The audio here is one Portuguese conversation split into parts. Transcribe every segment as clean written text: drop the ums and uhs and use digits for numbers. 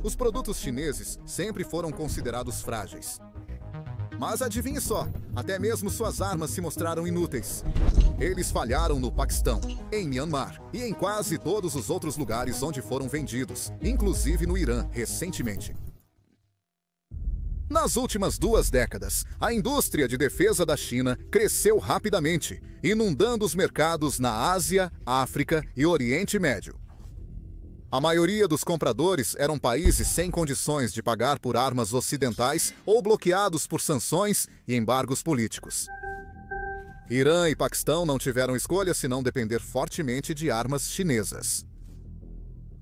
Os produtos chineses sempre foram considerados frágeis. Mas adivinhe só, até mesmo suas armas se mostraram inúteis. Eles falharam no Paquistão, em Myanmar e em quase todos os outros lugares onde foram vendidos, inclusive no Irã, recentemente. Nas últimas 2 décadas, a indústria de defesa da China cresceu rapidamente, inundando os mercados na Ásia, África e Oriente Médio. A maioria dos compradores eram países sem condições de pagar por armas ocidentais ou bloqueados por sanções e embargos políticos. Irã e Paquistão não tiveram escolha senão depender fortemente de armas chinesas.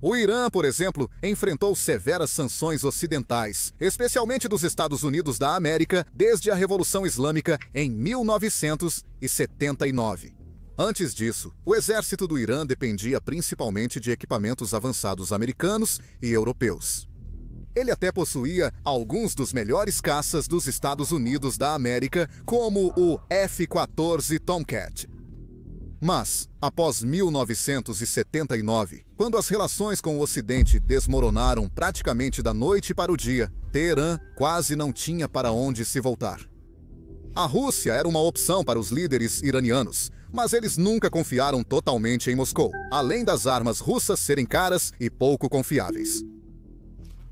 O Irã, por exemplo, enfrentou severas sanções ocidentais, especialmente dos Estados Unidos da América, desde a Revolução Islâmica em 1979. Antes disso, o exército do Irã dependia principalmente de equipamentos avançados americanos e europeus. Ele até possuía alguns dos melhores caças dos Estados Unidos da América, como o F-14 Tomcat. Mas, após 1979, quando as relações com o Ocidente desmoronaram praticamente da noite para o dia, Teherã quase não tinha para onde se voltar. A Rússia era uma opção para os líderes iranianos, mas eles nunca confiaram totalmente em Moscou, além das armas russas serem caras e pouco confiáveis.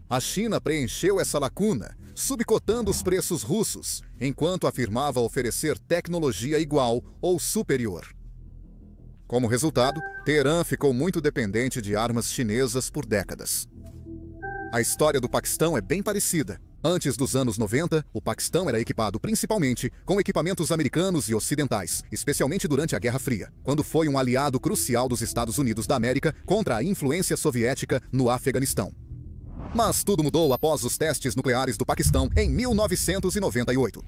A China preencheu essa lacuna, subcotando os preços russos, enquanto afirmava oferecer tecnologia igual ou superior. Como resultado, Teherã ficou muito dependente de armas chinesas por décadas. A história do Paquistão é bem parecida. Antes dos anos 90, o Paquistão era equipado principalmente com equipamentos americanos e ocidentais, especialmente durante a Guerra Fria, quando foi um aliado crucial dos Estados Unidos da América contra a influência soviética no Afeganistão. Mas tudo mudou após os testes nucleares do Paquistão em 1998.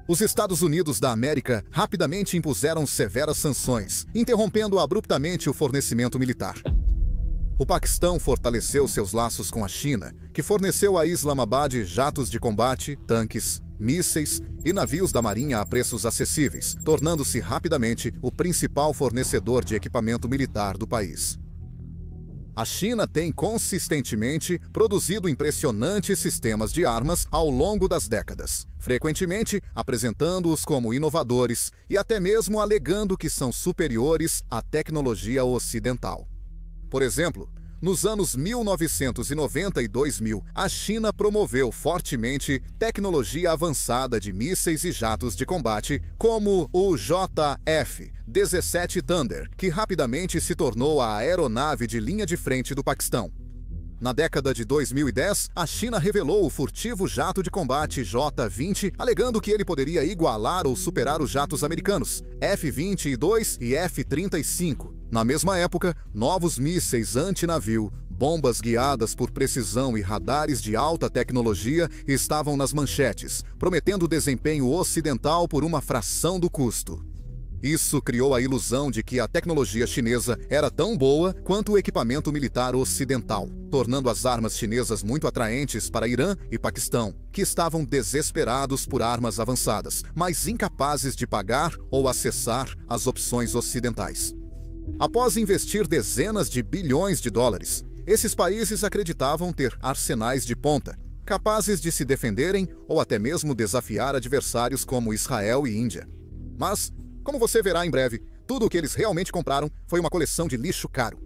Os Estados Unidos da América rapidamente impuseram severas sanções, interrompendo abruptamente o fornecimento militar. O Paquistão fortaleceu seus laços com a China, que forneceu a Islamabad jatos de combate, tanques, mísseis e navios da marinha a preços acessíveis, tornando-se rapidamente o principal fornecedor de equipamento militar do país. A China tem consistentemente produzido impressionantes sistemas de armas ao longo das décadas, frequentemente apresentando-os como inovadores e até mesmo alegando que são superiores à tecnologia ocidental. Por exemplo, nos anos 1990 e 2000, a China promoveu fortemente tecnologia avançada de mísseis e jatos de combate, como o JF-17 Thunder, que rapidamente se tornou a aeronave de linha de frente do Paquistão. Na década de 2010, a China revelou o furtivo jato de combate J-20, alegando que ele poderia igualar ou superar os jatos americanos F-22 e F-35. Na mesma época, novos mísseis antinavio, bombas guiadas por precisão e radares de alta tecnologia estavam nas manchetes, prometendo desempenho ocidental por uma fração do custo. Isso criou a ilusão de que a tecnologia chinesa era tão boa quanto o equipamento militar ocidental, tornando as armas chinesas muito atraentes para Irã e Paquistão, que estavam desesperados por armas avançadas, mas incapazes de pagar ou acessar as opções ocidentais. Após investir dezenas de bilhões de dólares, esses países acreditavam ter arsenais de ponta, capazes de se defenderem ou até mesmo desafiar adversários como Israel e Índia. Mas, como você verá em breve, tudo o que eles realmente compraram foi uma coleção de lixo caro.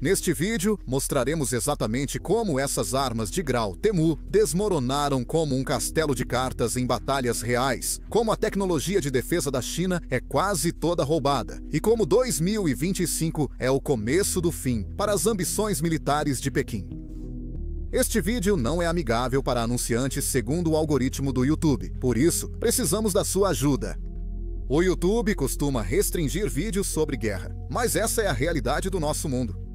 Neste vídeo, mostraremos exatamente como essas armas de grau Temu desmoronaram como um castelo de cartas em batalhas reais, como a tecnologia de defesa da China é quase toda roubada, e como 2025 é o começo do fim para as ambições militares de Pequim. Este vídeo não é amigável para anunciantes segundo o algoritmo do YouTube, por isso, precisamos da sua ajuda. O YouTube costuma restringir vídeos sobre guerra, mas essa é a realidade do nosso mundo.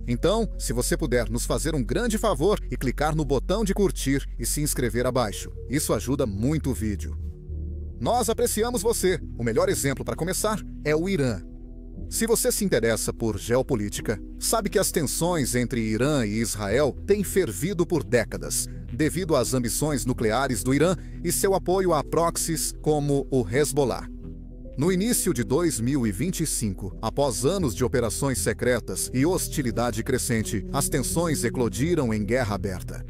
Então, se você puder nos fazer um grande favor e clicar no botão de curtir e se inscrever abaixo, isso ajuda muito o vídeo. Nós apreciamos você. O melhor exemplo para começar é o Irã. Se você se interessa por geopolítica, sabe que as tensões entre Irã e Israel têm fervido por décadas, devido às ambições nucleares do Irã e seu apoio a proxies como o Hezbollah. No início de 2025, após anos de operações secretas e hostilidade crescente, as tensões eclodiram em guerra aberta.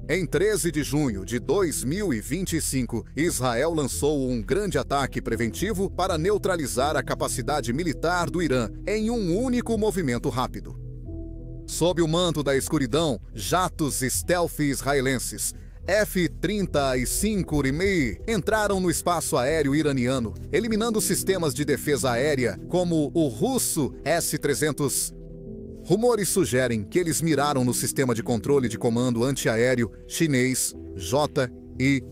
Em 13 de junho de 2025, Israel lançou um grande ataque preventivo para neutralizar a capacidade militar do Irã em um único movimento rápido. Sob o manto da escuridão, jatos stealth israelenses F-35 Rimei entraram no espaço aéreo iraniano, eliminando sistemas de defesa aérea como o russo S-300. Rumores sugerem que eles miraram no sistema de controle de comando antiaéreo chinês JI-10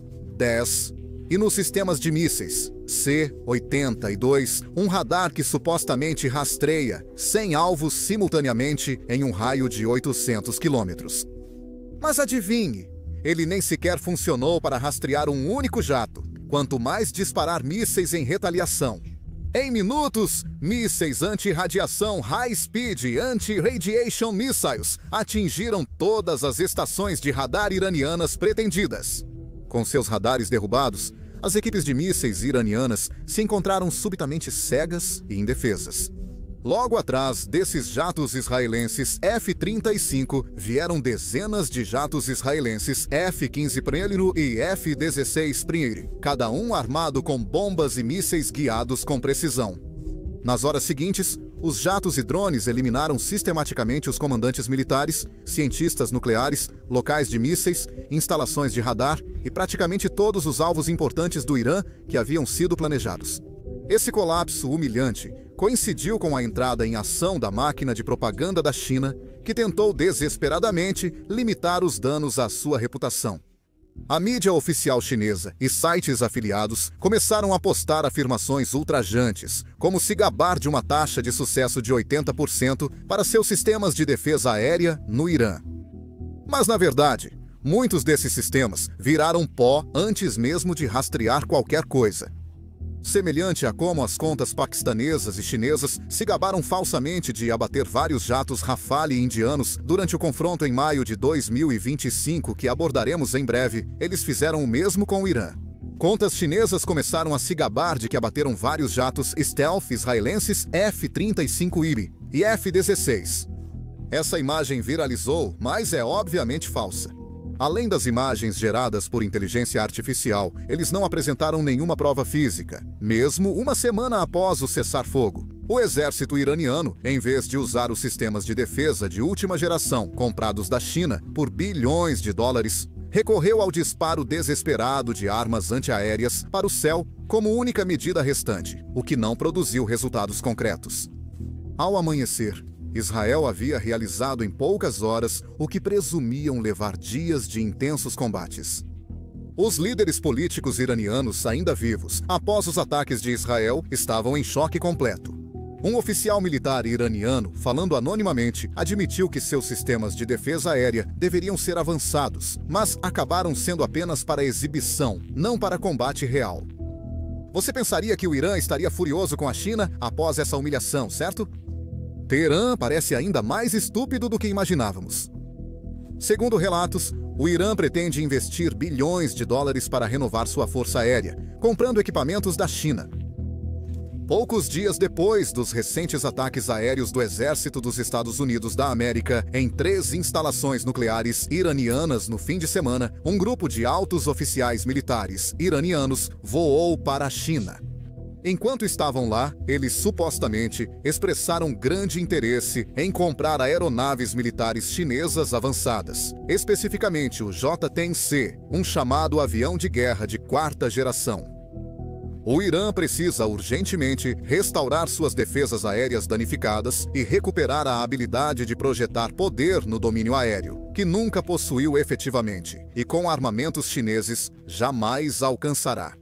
e nos sistemas de mísseis C-82, um radar que supostamente rastreia 100 alvos simultaneamente em um raio de 800 quilômetros. Mas adivinhe, ele nem sequer funcionou para rastrear um único jato, quanto mais disparar mísseis em retaliação. Em minutos, mísseis anti-radiação High Speed Anti-Radiation Missiles atingiram todas as estações de radar iranianas pretendidas. Com seus radares derrubados, as equipes de mísseis iranianas se encontraram subitamente cegas e indefesas. Logo atrás desses jatos israelenses F-35, vieram dezenas de jatos israelenses F-15 Premiere e F-16 Premiere, cada um armado com bombas e mísseis guiados com precisão. Nas horas seguintes, os jatos e drones eliminaram sistematicamente os comandantes militares, cientistas nucleares, locais de mísseis, instalações de radar e praticamente todos os alvos importantes do Irã que haviam sido planejados. Esse colapso humilhante coincidiu com a entrada em ação da máquina de propaganda da China, que tentou desesperadamente limitar os danos à sua reputação. A mídia oficial chinesa e sites afiliados começaram a postar afirmações ultrajantes, como se gabar de uma taxa de sucesso de 80% para seus sistemas de defesa aérea no Irã. Mas, na verdade, muitos desses sistemas viraram pó antes mesmo de rastrear qualquer coisa. Semelhante a como as contas paquistanesas e chinesas se gabaram falsamente de abater vários jatos Rafale indianos durante o confronto em maio de 2025 que abordaremos em breve, eles fizeram o mesmo com o Irã. Contas chinesas começaram a se gabar de que abateram vários jatos stealth israelenses F-35I e F-16. Essa imagem viralizou, mas é obviamente falsa. Além das imagens geradas por inteligência artificial, eles não apresentaram nenhuma prova física, mesmo uma semana após o cessar-fogo. O exército iraniano, em vez de usar os sistemas de defesa de última geração comprados da China por bilhões de dólares, recorreu ao disparo desesperado de armas antiaéreas para o céu como única medida restante, o que não produziu resultados concretos. Ao amanhecer, Israel havia realizado em poucas horas o que presumiam levar dias de intensos combates. Os líderes políticos iranianos ainda vivos, após os ataques de Israel, estavam em choque completo. Um oficial militar iraniano, falando anonimamente, admitiu que seus sistemas de defesa aérea deveriam ser avançados, mas acabaram sendo apenas para exibição, não para combate real. Você pensaria que o Irã estaria furioso com a China após essa humilhação, certo? Teherã parece ainda mais estúpido do que imaginávamos. Segundo relatos, o Irã pretende investir bilhões de dólares para renovar sua força aérea, comprando equipamentos da China. Poucos dias depois dos recentes ataques aéreos do Exército dos Estados Unidos da América em 3 instalações nucleares iranianas no fim de semana, um grupo de altos oficiais militares iranianos voou para a China. Enquanto estavam lá, eles supostamente expressaram grande interesse em comprar aeronaves militares chinesas avançadas, especificamente o J-10C, um chamado avião de guerra de 4ª geração. O Irã precisa urgentemente restaurar suas defesas aéreas danificadas e recuperar a habilidade de projetar poder no domínio aéreo, que nunca possuiu efetivamente, e com armamentos chineses jamais alcançará.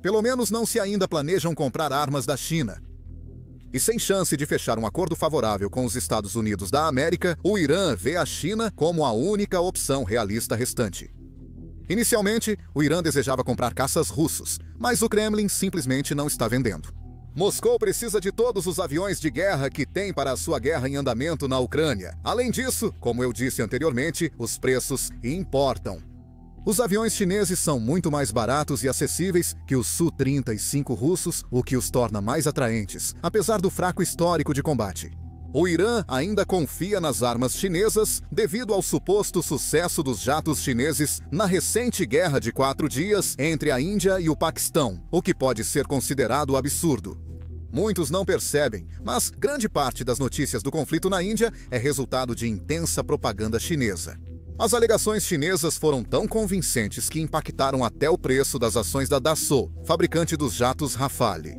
Pelo menos não se ainda planejam comprar armas da China. E sem chance de fechar um acordo favorável com os Estados Unidos da América, o Irã vê a China como a única opção realista restante. Inicialmente, o Irã desejava comprar caças russos, mas o Kremlin simplesmente não está vendendo. Moscou precisa de todos os aviões de guerra que tem para a sua guerra em andamento na Ucrânia. Além disso, como eu disse anteriormente, os preços importam. Os aviões chineses são muito mais baratos e acessíveis que os Su-35 russos, o que os torna mais atraentes, apesar do fraco histórico de combate. O Irã ainda confia nas armas chinesas devido ao suposto sucesso dos jatos chineses na recente Guerra de 4 Dias entre a Índia e o Paquistão, o que pode ser considerado absurdo. Muitos não percebem, mas grande parte das notícias do conflito na Índia é resultado de intensa propaganda chinesa. As alegações chinesas foram tão convincentes que impactaram até o preço das ações da Dassault, fabricante dos jatos Rafale.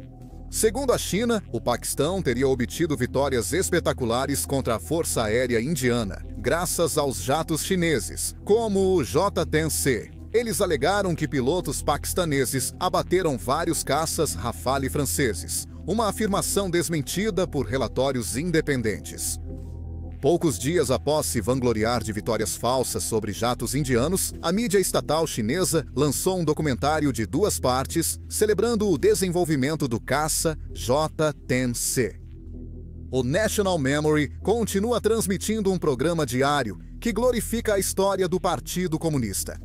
Segundo a China, o Paquistão teria obtido vitórias espetaculares contra a Força Aérea Indiana, graças aos jatos chineses, como o J-10C. Eles alegaram que pilotos paquistaneses abateram vários caças Rafale franceses, uma afirmação desmentida por relatórios independentes. Poucos dias após se vangloriar de vitórias falsas sobre jatos indianos, a mídia estatal chinesa lançou um documentário de 2 partes celebrando o desenvolvimento do caça J-10C. O National Memory continua transmitindo um programa diário que glorifica a história do Partido Comunista.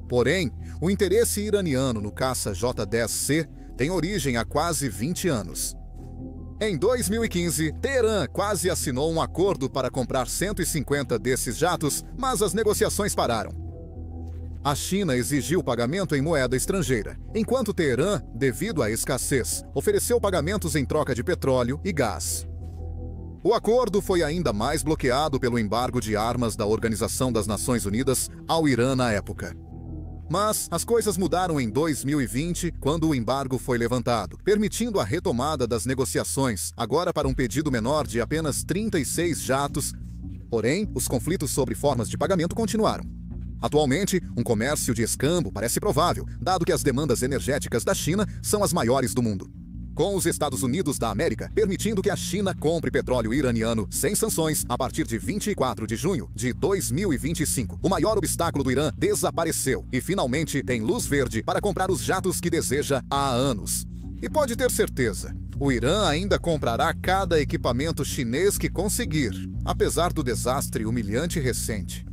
Porém, o interesse iraniano no caça J-10C tem origem há quase 20 anos. Em 2015, Teherã quase assinou um acordo para comprar 150 desses jatos, mas as negociações pararam. A China exigiu pagamento em moeda estrangeira, enquanto Teherã, devido à escassez, ofereceu pagamentos em troca de petróleo e gás. O acordo foi ainda mais bloqueado pelo embargo de armas da Organização das Nações Unidas ao Irã na época. Mas as coisas mudaram em 2020, quando o embargo foi levantado, permitindo a retomada das negociações, agora para um pedido menor de apenas 36 jatos. Porém, os conflitos sobre formas de pagamento continuaram. Atualmente, um comércio de escambo parece provável, dado que as demandas energéticas da China são as maiores do mundo. Com os Estados Unidos da América permitindo que a China compre petróleo iraniano sem sanções a partir de 24 de junho de 2025. O maior obstáculo do Irã desapareceu e finalmente tem luz verde para comprar os jatos que deseja há anos. E pode ter certeza, o Irã ainda comprará cada equipamento chinês que conseguir, apesar do desastre humilhante recente.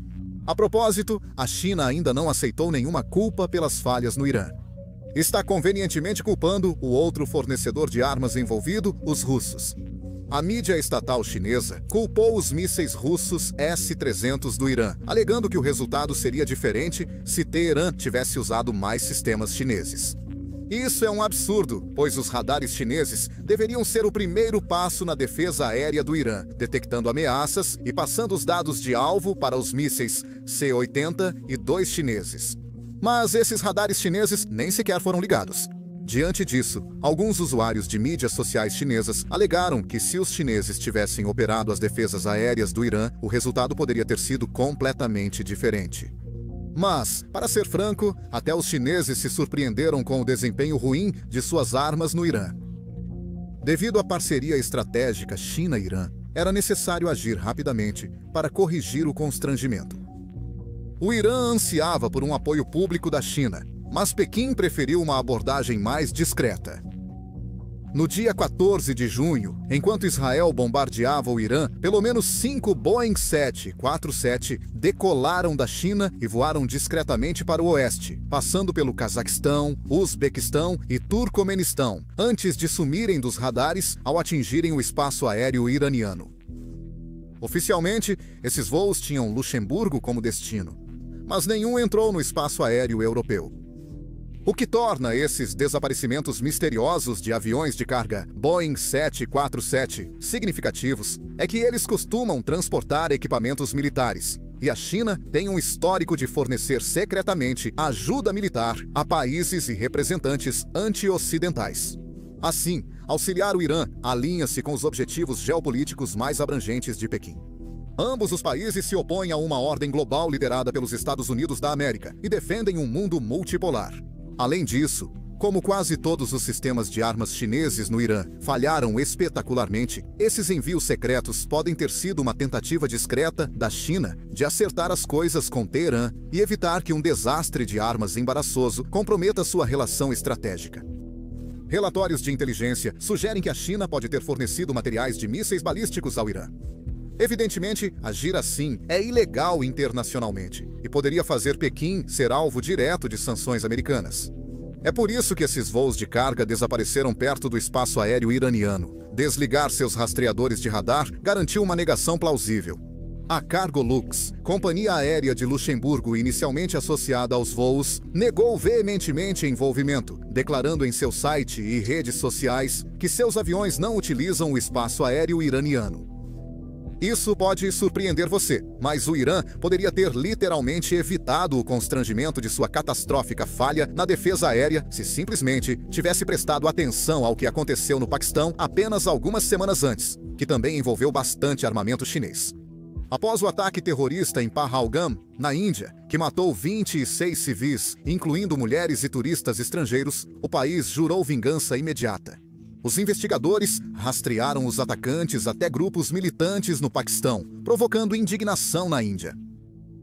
A propósito, a China ainda não aceitou nenhuma culpa pelas falhas no Irã. Está convenientemente culpando o outro fornecedor de armas envolvido, os russos. A mídia estatal chinesa culpou os mísseis russos S-300 do Irã, alegando que o resultado seria diferente se Teherã tivesse usado mais sistemas chineses. Isso é um absurdo, pois os radares chineses deveriam ser o primeiro passo na defesa aérea do Irã, detectando ameaças e passando os dados de alvo para os mísseis C-80 e 2 chineses. Mas esses radares chineses nem sequer foram ligados. Diante disso, alguns usuários de mídias sociais chinesas alegaram que se os chineses tivessem operado as defesas aéreas do Irã, o resultado poderia ter sido completamente diferente. Mas, para ser franco, até os chineses se surpreenderam com o desempenho ruim de suas armas no Irã. Devido à parceria estratégica China-Irã, era necessário agir rapidamente para corrigir o constrangimento. O Irã ansiava por um apoio público da China, mas Pequim preferiu uma abordagem mais discreta. No dia 14 de junho, enquanto Israel bombardeava o Irã, pelo menos 5 Boeing 747 decolaram da China e voaram discretamente para o oeste, passando pelo Cazaquistão, Uzbequistão e Turcomenistão, antes de sumirem dos radares ao atingirem o espaço aéreo iraniano. Oficialmente, esses voos tinham Luxemburgo como destino, mas nenhum entrou no espaço aéreo europeu. O que torna esses desaparecimentos misteriosos de aviões de carga Boeing 747 significativos é que eles costumam transportar equipamentos militares, e a China tem um histórico de fornecer secretamente ajuda militar a países e representantes anti-ocidentais. Assim, auxiliar o Irã alinha-se com os objetivos geopolíticos mais abrangentes de Pequim. Ambos os países se opõem a uma ordem global liderada pelos Estados Unidos da América e defendem um mundo multipolar. Além disso, como quase todos os sistemas de armas chineses no Irã falharam espetacularmente, esses envios secretos podem ter sido uma tentativa discreta da China de acertar as coisas com Teherã e evitar que um desastre de armas embaraçoso comprometa sua relação estratégica. Relatórios de inteligência sugerem que a China pode ter fornecido materiais de mísseis balísticos ao Irã. Evidentemente, agir assim é ilegal internacionalmente e poderia fazer Pequim ser alvo direto de sanções americanas. É por isso que esses voos de carga desapareceram perto do espaço aéreo iraniano. Desligar seus rastreadores de radar garantiu uma negação plausível. A Cargolux, companhia aérea de Luxemburgo inicialmente associada aos voos, negou veementemente envolvimento, declarando em seu site e redes sociais que seus aviões não utilizam o espaço aéreo iraniano. Isso pode surpreender você, mas o Irã poderia ter literalmente evitado o constrangimento de sua catastrófica falha na defesa aérea se simplesmente tivesse prestado atenção ao que aconteceu no Paquistão apenas algumas semanas antes, que também envolveu bastante armamento chinês. Após o ataque terrorista em Pahalgam, na Índia, que matou 26 civis, incluindo mulheres e turistas estrangeiros, o país jurou vingança imediata. Os investigadores rastrearam os atacantes até grupos militantes no Paquistão, provocando indignação na Índia.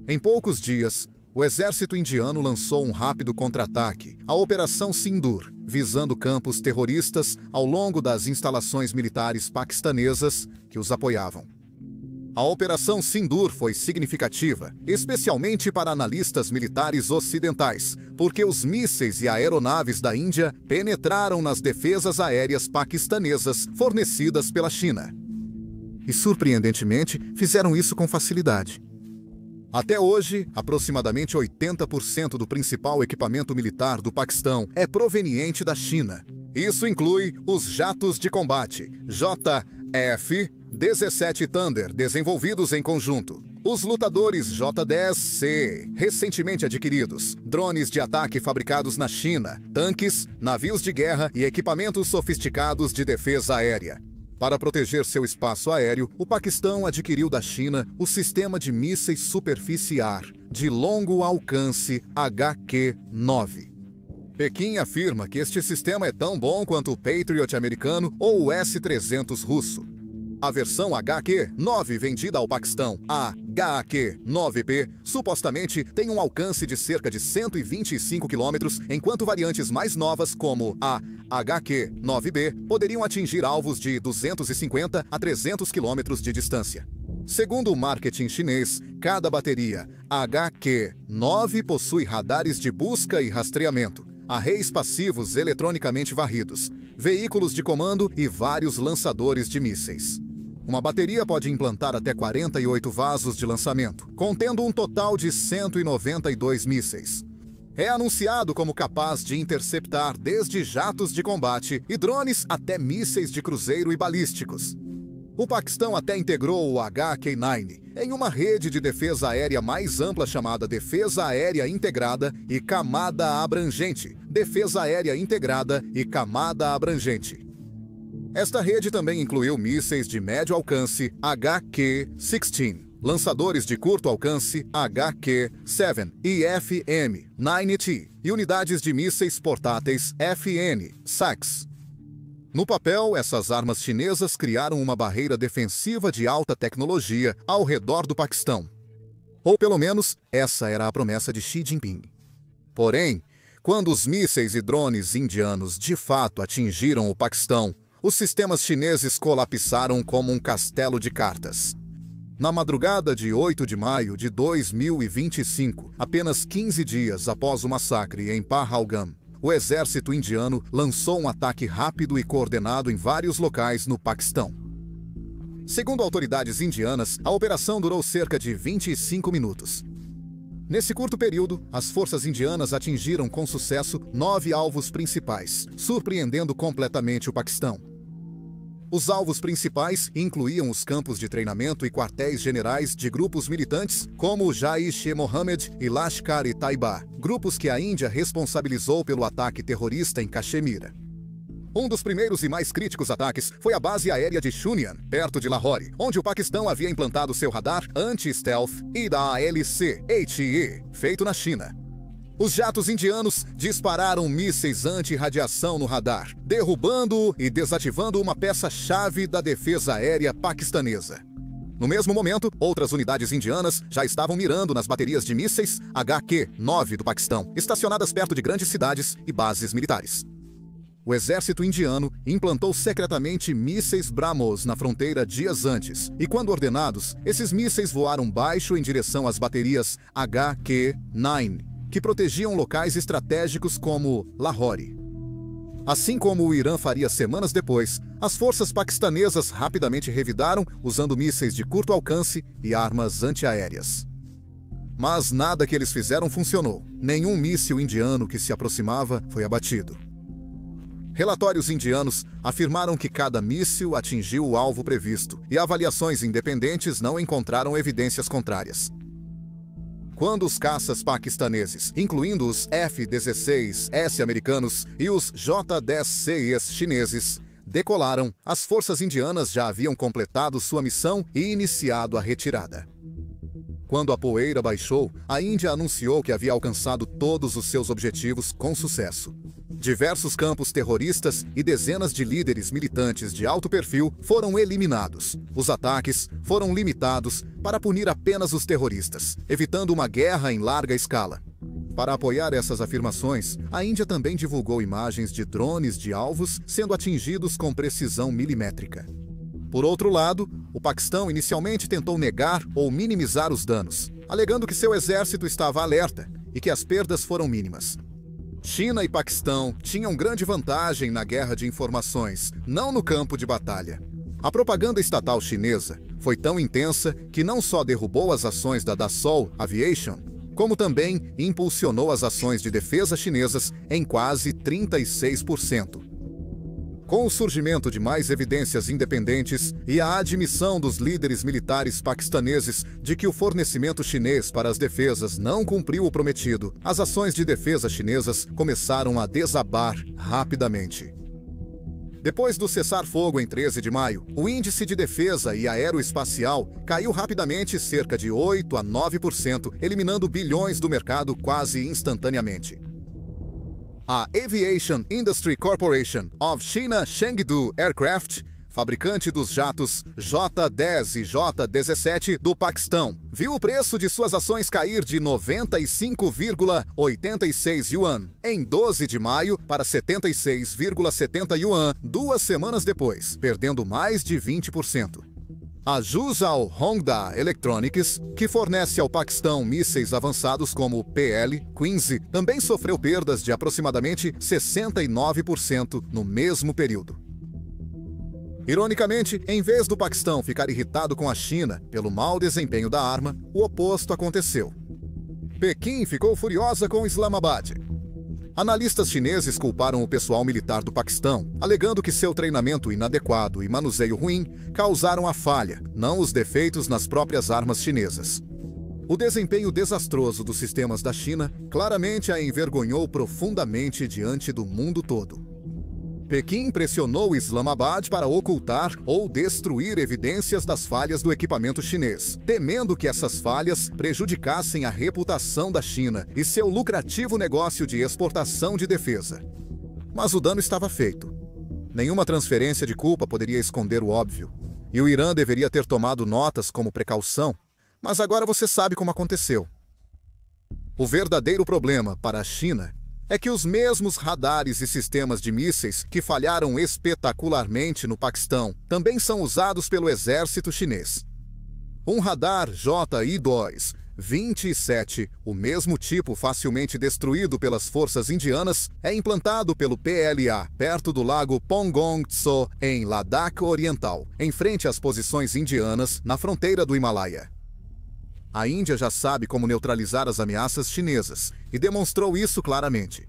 Em poucos dias, o exército indiano lançou um rápido contra-ataque, a Operação Sindur, visando campos terroristas ao longo das instalações militares paquistanesas que os apoiavam. A Operação Sindur foi significativa, especialmente para analistas militares ocidentais, porque os mísseis e aeronaves da Índia penetraram nas defesas aéreas paquistanesas fornecidas pela China. E, surpreendentemente, fizeram isso com facilidade. Até hoje, aproximadamente 80% do principal equipamento militar do Paquistão é proveniente da China. Isso inclui os jatos de combate, JF-17 Thunder, desenvolvidos em conjunto. Os lutadores J-10C, recentemente adquiridos, drones de ataque fabricados na China, tanques, navios de guerra e equipamentos sofisticados de defesa aérea. Para proteger seu espaço aéreo, o Paquistão adquiriu da China o sistema de mísseis superficiar de longo alcance HQ-9. Pequim afirma que este sistema é tão bom quanto o Patriot americano ou o S-300 russo. A versão HQ-9 vendida ao Paquistão, a HQ-9P, supostamente tem um alcance de cerca de 125 km, enquanto variantes mais novas, como a HQ-9B, poderiam atingir alvos de 250 a 300 km de distância. Segundo o marketing chinês, cada bateria HQ-9 possui radares de busca e rastreamento, arreios passivos eletronicamente varridos, veículos de comando e vários lançadores de mísseis. Uma bateria pode implantar até 48 vasos de lançamento, contendo um total de 192 mísseis. É anunciado como capaz de interceptar desde jatos de combate e drones até mísseis de cruzeiro e balísticos. O Paquistão até integrou o HQ-9 em uma rede de defesa aérea mais ampla chamada Defesa Aérea Integrada e Camada Abrangente. Defesa Aérea Integrada e Camada Abrangente. Esta rede também incluiu mísseis de médio alcance HQ-16, lançadores de curto alcance HQ-7 e FM-9T e unidades de mísseis portáteis FN-SAX. No papel, essas armas chinesas criaram uma barreira defensiva de alta tecnologia ao redor do Paquistão. Ou pelo menos, essa era a promessa de Xi Jinping. Porém, quando os mísseis e drones indianos de fato atingiram o Paquistão, os sistemas chineses colapsaram como um castelo de cartas. Na madrugada de 8 de maio de 2025, apenas 15 dias após o massacre em Pahalgam, o exército indiano lançou um ataque rápido e coordenado em vários locais no Paquistão. Segundo autoridades indianas, a operação durou cerca de 25 minutos. Nesse curto período, as forças indianas atingiram com sucesso 9 alvos principais, surpreendendo completamente o Paquistão. Os alvos principais incluíam os campos de treinamento e quartéis generais de grupos militantes como o Jaish-e-Mohammed e Lashkar-e-Taiba, grupos que a Índia responsabilizou pelo ataque terrorista em Caxemira. Um dos primeiros e mais críticos ataques foi a base aérea de Shunian, perto de Lahore, onde o Paquistão havia implantado seu radar anti-stealth e da ALC-HE, feito na China. Os jatos indianos dispararam mísseis anti-radiação no radar, derrubando e desativando uma peça-chave da defesa aérea paquistanesa. No mesmo momento, outras unidades indianas já estavam mirando nas baterias de mísseis HQ-9 do Paquistão, estacionadas perto de grandes cidades e bases militares. O exército indiano implantou secretamente mísseis BrahMos na fronteira dias antes, e quando ordenados, esses mísseis voaram baixo em direção às baterias HQ-9, que protegiam locais estratégicos como Lahore. Assim como o Irã faria semanas depois, as forças paquistanesas rapidamente revidaram usando mísseis de curto alcance e armas antiaéreas. Mas nada que eles fizeram funcionou. Nenhum míssil indiano que se aproximava foi abatido. Relatórios indianos afirmaram que cada míssil atingiu o alvo previsto, e avaliações independentes não encontraram evidências contrárias. Quando os caças paquistaneses, incluindo os F-16S americanos e os J-10Cs chineses, decolaram, as forças indianas já haviam completado sua missão e iniciado a retirada. Quando a poeira baixou, a Índia anunciou que havia alcançado todos os seus objetivos com sucesso. Diversos campos terroristas e dezenas de líderes militantes de alto perfil foram eliminados. Os ataques foram limitados para punir apenas os terroristas, evitando uma guerra em larga escala. Para apoiar essas afirmações, a Índia também divulgou imagens de drones de alvos sendo atingidos com precisão milimétrica. Por outro lado, o Paquistão inicialmente tentou negar ou minimizar os danos, alegando que seu exército estava alerta e que as perdas foram mínimas. China e Paquistão tinham grande vantagem na guerra de informações, não no campo de batalha. A propaganda estatal chinesa foi tão intensa que não só derrubou as ações da Dassault Aviation, como também impulsionou as ações de defesa chinesas em quase 36%. Com o surgimento de mais evidências independentes e a admissão dos líderes militares paquistaneses de que o fornecimento chinês para as defesas não cumpriu o prometido, as ações de defesa chinesas começaram a desabar rapidamente. Depois do cessar-fogo em 13 de maio, o índice de defesa e aeroespacial caiu rapidamente cerca de 8 a 9%, eliminando bilhões do mercado quase instantaneamente. A Aviation Industry Corporation of China Chengdu Aircraft, fabricante dos jatos J-10 e J-17 do Paquistão, viu o preço de suas ações cair de 95,86 yuan em 12 de maio para 76,70 yuan 2 semanas depois, perdendo mais de 20%. A Juzhou Hongda Electronics, que fornece ao Paquistão mísseis avançados como o PL-15, também sofreu perdas de aproximadamente 69% no mesmo período. Ironicamente, em vez do Paquistão ficar irritado com a China pelo mau desempenho da arma, o oposto aconteceu. Pequim ficou furiosa com Islamabad. Analistas chineses culparam o pessoal militar do Paquistão, alegando que seu treinamento inadequado e manuseio ruim causaram a falha, não os defeitos nas próprias armas chinesas. O desempenho desastroso dos sistemas da China claramente a envergonhou profundamente diante do mundo todo. Pequim pressionou Islamabad para ocultar ou destruir evidências das falhas do equipamento chinês, temendo que essas falhas prejudicassem a reputação da China e seu lucrativo negócio de exportação de defesa. Mas o dano estava feito. Nenhuma transferência de culpa poderia esconder o óbvio, e o Irã deveria ter tomado notas como precaução, mas agora você sabe como aconteceu. O verdadeiro problema para a China é que os mesmos radares e sistemas de mísseis que falharam espetacularmente no Paquistão também são usados pelo exército chinês. Um radar JI-2 27, o mesmo tipo facilmente destruído pelas forças indianas, é implantado pelo PLA perto do lago Pongong Tso, em Ladakh Oriental, em frente às posições indianas na fronteira do Himalaia. A Índia já sabe como neutralizar as ameaças chinesas e demonstrou isso claramente.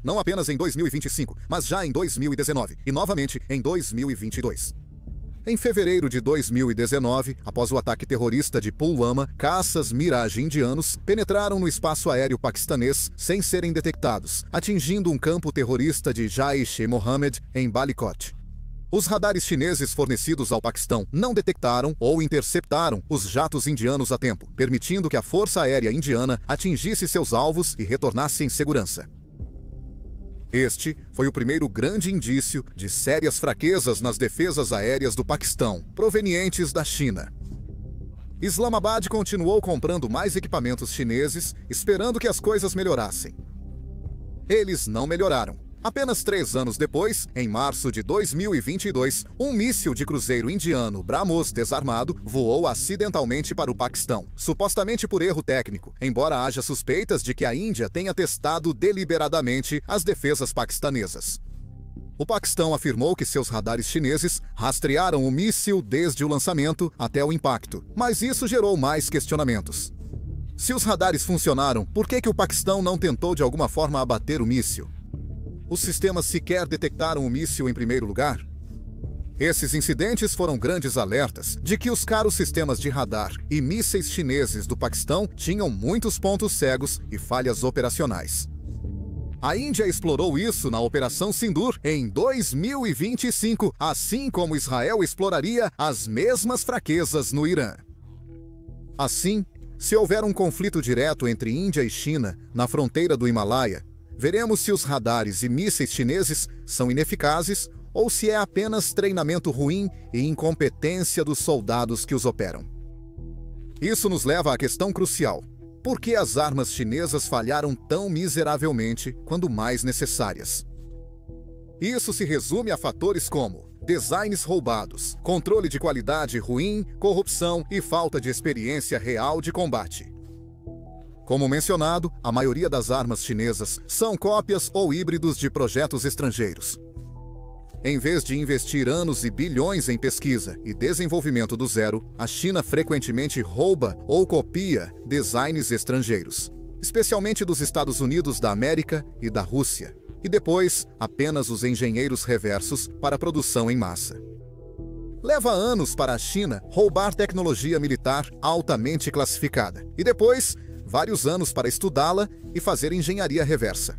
Não apenas em 2025, mas já em 2019 e novamente em 2022. Em fevereiro de 2019, após o ataque terrorista de Pulwama, caças Mirage indianos penetraram no espaço aéreo paquistanês sem serem detectados, atingindo um campo terrorista de Jaish-e-Mohammed em Balikot. Os radares chineses fornecidos ao Paquistão não detectaram ou interceptaram os jatos indianos a tempo, permitindo que a Força Aérea Indiana atingisse seus alvos e retornasse em segurança. Este foi o primeiro grande indício de sérias fraquezas nas defesas aéreas do Paquistão, provenientes da China. Islamabad continuou comprando mais equipamentos chineses, esperando que as coisas melhorassem. Eles não melhoraram. Apenas 3 anos depois, em março de 2022, um míssil de cruzeiro indiano BrahMos desarmado voou acidentalmente para o Paquistão, supostamente por erro técnico, embora haja suspeitas de que a Índia tenha testado deliberadamente as defesas paquistanesas. O Paquistão afirmou que seus radares chineses rastrearam o míssil desde o lançamento até o impacto, mas isso gerou mais questionamentos. Se os radares funcionaram, por que o Paquistão não tentou de alguma forma abater o míssil? Os sistemas sequer detectaram o míssil em primeiro lugar? Esses incidentes foram grandes alertas de que os caros sistemas de radar e mísseis chineses do Paquistão tinham muitos pontos cegos e falhas operacionais. A Índia explorou isso na Operação Sindur em 2025, assim como Israel exploraria as mesmas fraquezas no Irã. Assim, se houver um conflito direto entre Índia e China na fronteira do Himalaia, veremos se os radares e mísseis chineses são ineficazes ou se é apenas treinamento ruim e incompetência dos soldados que os operam. Isso nos leva à questão crucial: por que as armas chinesas falharam tão miseravelmente quando mais necessárias? Isso se resume a fatores como designs roubados, controle de qualidade ruim, corrupção e falta de experiência real de combate. Como mencionado, a maioria das armas chinesas são cópias ou híbridos de projetos estrangeiros. Em vez de investir anos e bilhões em pesquisa e desenvolvimento do zero, a China frequentemente rouba ou copia designs estrangeiros, especialmente dos Estados Unidos da América e da Rússia, e depois apenas os engenheiros reversos para produção em massa. Leva anos para a China roubar tecnologia militar altamente classificada, e depois vários anos para estudá-la e fazer engenharia reversa.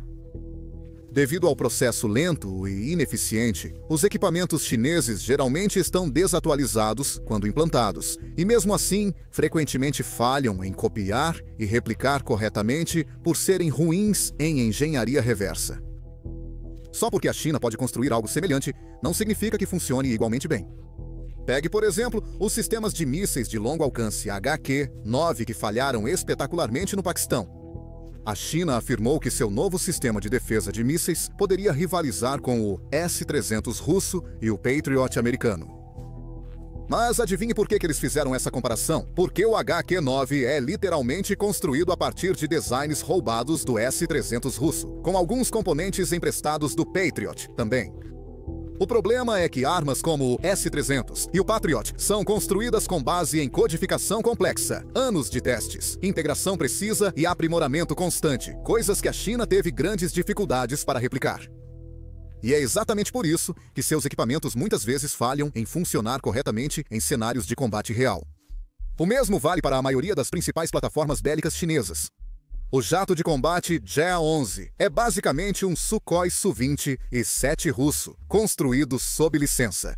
Devido ao processo lento e ineficiente, os equipamentos chineses geralmente estão desatualizados quando implantados, e mesmo assim, frequentemente falham em copiar e replicar corretamente por serem ruins em engenharia reversa. Só porque a China pode construir algo semelhante, não significa que funcione igualmente bem. Pegue, por exemplo, os sistemas de mísseis de longo alcance HQ-9 que falharam espetacularmente no Paquistão. A China afirmou que seu novo sistema de defesa de mísseis poderia rivalizar com o S-300 russo e o Patriot americano. Mas adivinhe por que eles fizeram essa comparação? Porque o HQ-9 é literalmente construído a partir de designs roubados do S-300 russo, com alguns componentes emprestados do Patriot também. O problema é que armas como o S-300 e o Patriot são construídas com base em codificação complexa, anos de testes, integração precisa e aprimoramento constante, coisas que a China teve grandes dificuldades para replicar. E é exatamente por isso que seus equipamentos muitas vezes falham em funcionar corretamente em cenários de combate real. O mesmo vale para a maioria das principais plataformas bélicas chinesas. O jato de combate JA-11 é basicamente um Sukhoi Su-20 e 7 russo, construído sob licença.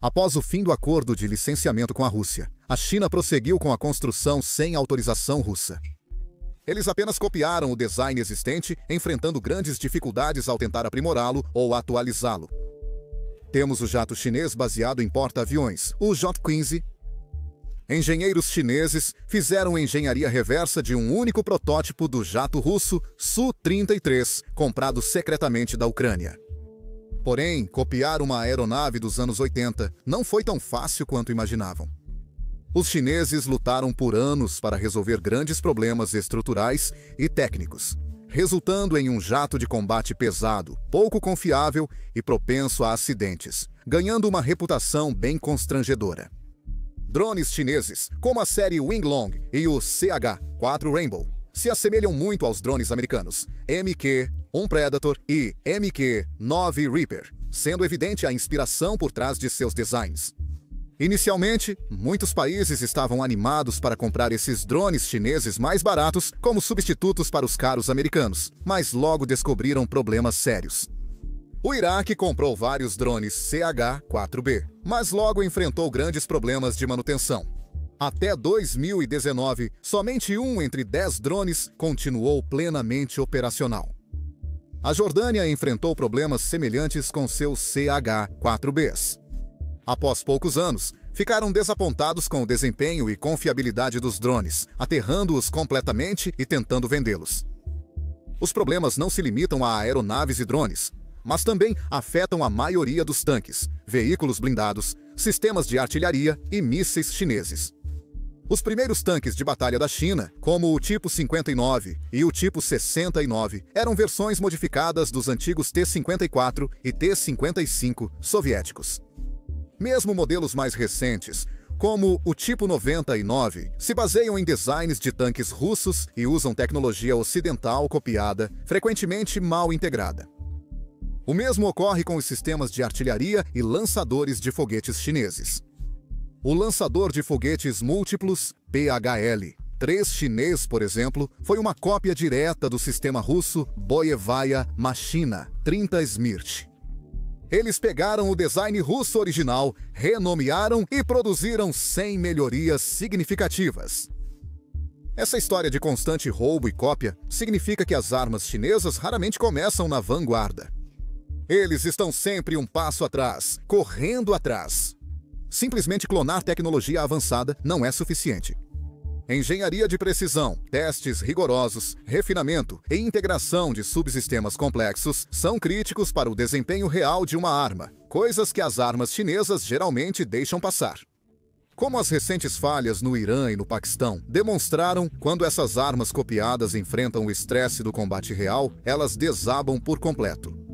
Após o fim do acordo de licenciamento com a Rússia, a China prosseguiu com a construção sem autorização russa. Eles apenas copiaram o design existente, enfrentando grandes dificuldades ao tentar aprimorá-lo ou atualizá-lo. Temos o jato chinês baseado em porta-aviões, o J-15. Engenheiros chineses fizeram engenharia reversa de um único protótipo do jato russo Su-33, comprado secretamente da Ucrânia. Porém, copiar uma aeronave dos anos 80 não foi tão fácil quanto imaginavam. Os chineses lutaram por anos para resolver grandes problemas estruturais e técnicos, resultando em um jato de combate pesado, pouco confiável e propenso a acidentes, ganhando uma reputação bem constrangedora. Drones chineses, como a série Winglong e o CH-4 Rainbow, se assemelham muito aos drones americanos Mk-1 Predator e Mk-9 Reaper, sendo evidente a inspiração por trás de seus designs. Inicialmente, muitos países estavam animados para comprar esses drones chineses mais baratos como substitutos para os caros americanos, mas logo descobriram problemas sérios. O Iraque comprou vários drones CH-4B, mas logo enfrentou grandes problemas de manutenção. Até 2019, somente um entre 10 drones continuou plenamente operacional. A Jordânia enfrentou problemas semelhantes com seus CH-4Bs. Após poucos anos, ficaram desapontados com o desempenho e confiabilidade dos drones, aterrando-os completamente e tentando vendê-los. Os problemas não se limitam a aeronaves e drones, mas também afetam a maioria dos tanques, veículos blindados, sistemas de artilharia e mísseis chineses. Os primeiros tanques de batalha da China, como o tipo 59 e o tipo 69, eram versões modificadas dos antigos T-54 e T-55 soviéticos. Mesmo modelos mais recentes, como o tipo 99, se baseiam em designs de tanques russos e usam tecnologia ocidental copiada, frequentemente mal integrada. O mesmo ocorre com os sistemas de artilharia e lançadores de foguetes chineses. O lançador de foguetes múltiplos, PHL-3 chinês, por exemplo, foi uma cópia direta do sistema russo Boyevaya Machina 30 Smirt. Eles pegaram o design russo original, renomearam e produziram 100 melhorias significativas. Essa história de constante roubo e cópia significa que as armas chinesas raramente começam na vanguarda. Eles estão sempre um passo atrás, correndo atrás. Simplesmente clonar tecnologia avançada não é suficiente. Engenharia de precisão, testes rigorosos, refinamento e integração de subsistemas complexos são críticos para o desempenho real de uma arma, coisas que as armas chinesas geralmente deixam passar. Como as recentes falhas no Irã e no Paquistão demonstraram, quando essas armas copiadas enfrentam o estresse do combate real, elas desabam por completo.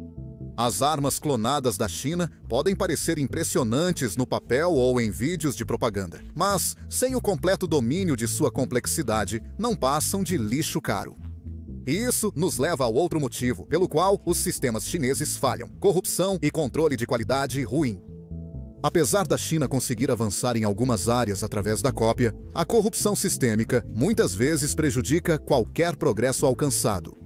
As armas clonadas da China podem parecer impressionantes no papel ou em vídeos de propaganda, mas, sem o completo domínio de sua complexidade, não passam de lixo caro. E isso nos leva ao outro motivo pelo qual os sistemas chineses falham: corrupção e controle de qualidade ruim. Apesar da China conseguir avançar em algumas áreas através da cópia, a corrupção sistêmica muitas vezes prejudica qualquer progresso alcançado.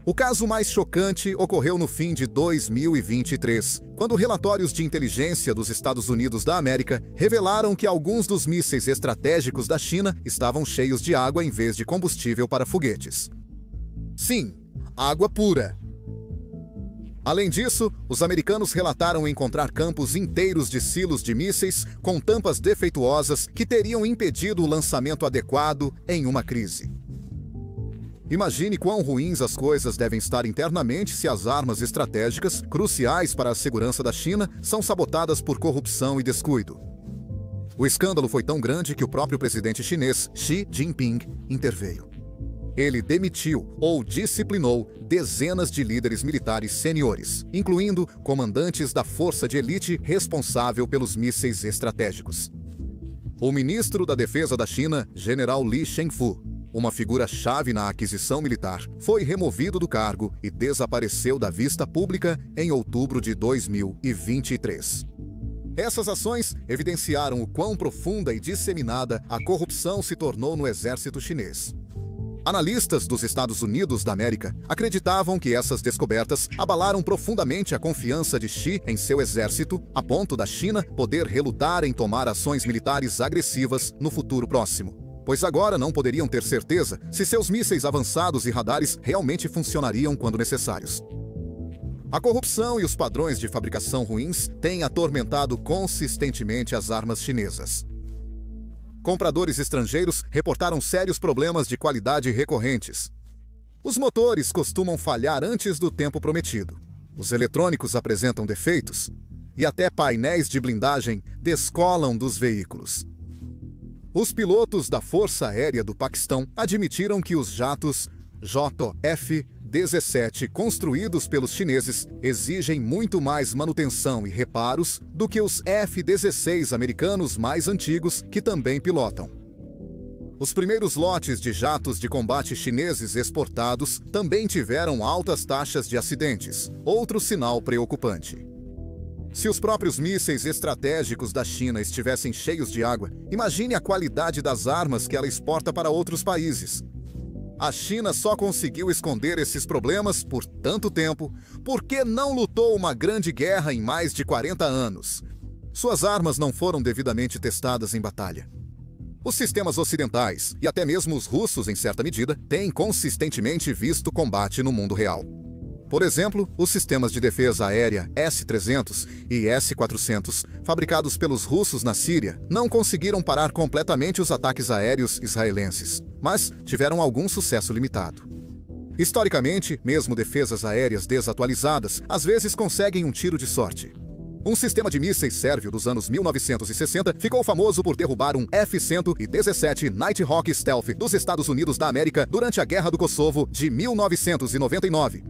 O caso mais chocante ocorreu no fim de 2023, quando relatórios de inteligência dos Estados Unidos da América revelaram que alguns dos mísseis estratégicos da China estavam cheios de água em vez de combustível para foguetes. Sim, água pura. Além disso, os americanos relataram encontrar campos inteiros de silos de mísseis com tampas defeituosas que teriam impedido o lançamento adequado em uma crise. Imagine quão ruins as coisas devem estar internamente se as armas estratégicas, cruciais para a segurança da China, são sabotadas por corrupção e descuido. O escândalo foi tão grande que o próprio presidente chinês, Xi Jinping, interveio. Ele demitiu ou disciplinou dezenas de líderes militares seniores, incluindo comandantes da força de elite responsável pelos mísseis estratégicos. O ministro da Defesa da China, General Li Shangfu, uma figura-chave na aquisição militar, foi removido do cargo e desapareceu da vista pública em outubro de 2023. Essas ações evidenciaram o quão profunda e disseminada a corrupção se tornou no exército chinês. Analistas dos Estados Unidos da América acreditavam que essas descobertas abalaram profundamente a confiança de Xi em seu exército, a ponto da China poder relutar em tomar ações militares agressivas no futuro próximo, pois agora não poderiam ter certeza se seus mísseis avançados e radares realmente funcionariam quando necessários. A corrupção e os padrões de fabricação ruins têm atormentado consistentemente as armas chinesas. Compradores estrangeiros reportaram sérios problemas de qualidade recorrentes. Os motores costumam falhar antes do tempo prometido. Os eletrônicos apresentam defeitos e até painéis de blindagem descolam dos veículos. Os pilotos da Força Aérea do Paquistão admitiram que os jatos JF-17 construídos pelos chineses exigem muito mais manutenção e reparos do que os F-16 americanos mais antigos que também pilotam. Os primeiros lotes de jatos de combate chineses exportados também tiveram altas taxas de acidentes, outro sinal preocupante. Se os próprios mísseis estratégicos da China estivessem cheios de água, imagine a qualidade das armas que ela exporta para outros países. A China só conseguiu esconder esses problemas por tanto tempo porque não lutou uma grande guerra em mais de 40 anos. Suas armas não foram devidamente testadas em batalha. Os sistemas ocidentais, e até mesmo os russos em certa medida, têm consistentemente visto combate no mundo real. Por exemplo, os sistemas de defesa aérea S-300 e S-400, fabricados pelos russos na Síria, não conseguiram parar completamente os ataques aéreos israelenses, mas tiveram algum sucesso limitado. Historicamente, mesmo defesas aéreas desatualizadas às vezes conseguem um tiro de sorte. Um sistema de mísseis sérvio dos anos 1960 ficou famoso por derrubar um F-117 Nighthawk Stealth dos Estados Unidos da América durante a Guerra do Kosovo de 1999.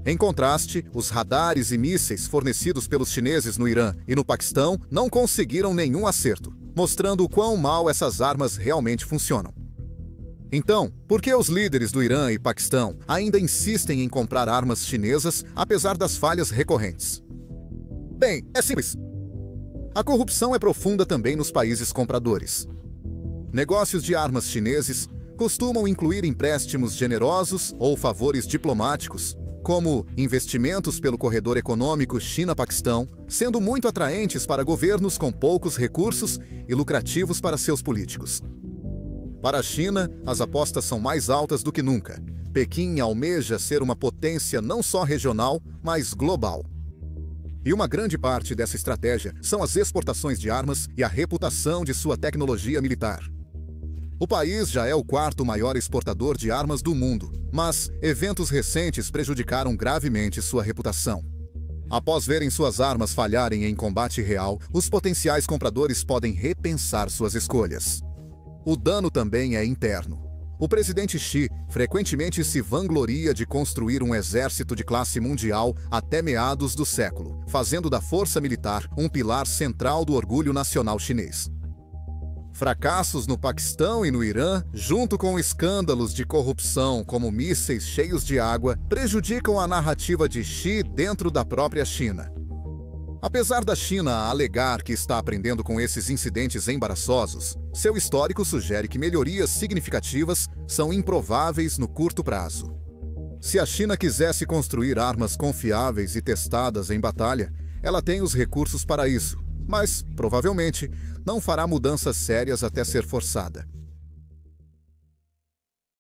Em contraste, os radares e mísseis fornecidos pelos chineses no Irã e no Paquistão não conseguiram nenhum acerto, mostrando o quão mal essas armas realmente funcionam. Então, por que os líderes do Irã e Paquistão ainda insistem em comprar armas chinesas, apesar das falhas recorrentes? Bem, é simples. A corrupção é profunda também nos países compradores. Negócios de armas chineses costumam incluir empréstimos generosos ou favores diplomáticos, como investimentos pelo corredor econômico China-Paquistão, sendo muito atraentes para governos com poucos recursos e lucrativos para seus políticos. Para a China, as apostas são mais altas do que nunca. Pequim almeja ser uma potência não só regional, mas global. E uma grande parte dessa estratégia são as exportações de armas e a reputação de sua tecnologia militar. O país já é o quarto maior exportador de armas do mundo, mas eventos recentes prejudicaram gravemente sua reputação. Após verem suas armas falharem em combate real, os potenciais compradores podem repensar suas escolhas. O dano também é interno. O presidente Xi frequentemente se vangloria de construir um exército de classe mundial até meados do século, fazendo da força militar um pilar central do orgulho nacional chinês. Fracassos no Paquistão e no Irã, junto com escândalos de corrupção como mísseis cheios de água, prejudicam a narrativa de Xi dentro da própria China. Apesar da China alegar que está aprendendo com esses incidentes embaraçosos, seu histórico sugere que melhorias significativas são improváveis no curto prazo. Se a China quisesse construir armas confiáveis e testadas em batalha, ela tem os recursos para isso, mas, provavelmente, não fará mudanças sérias até ser forçada.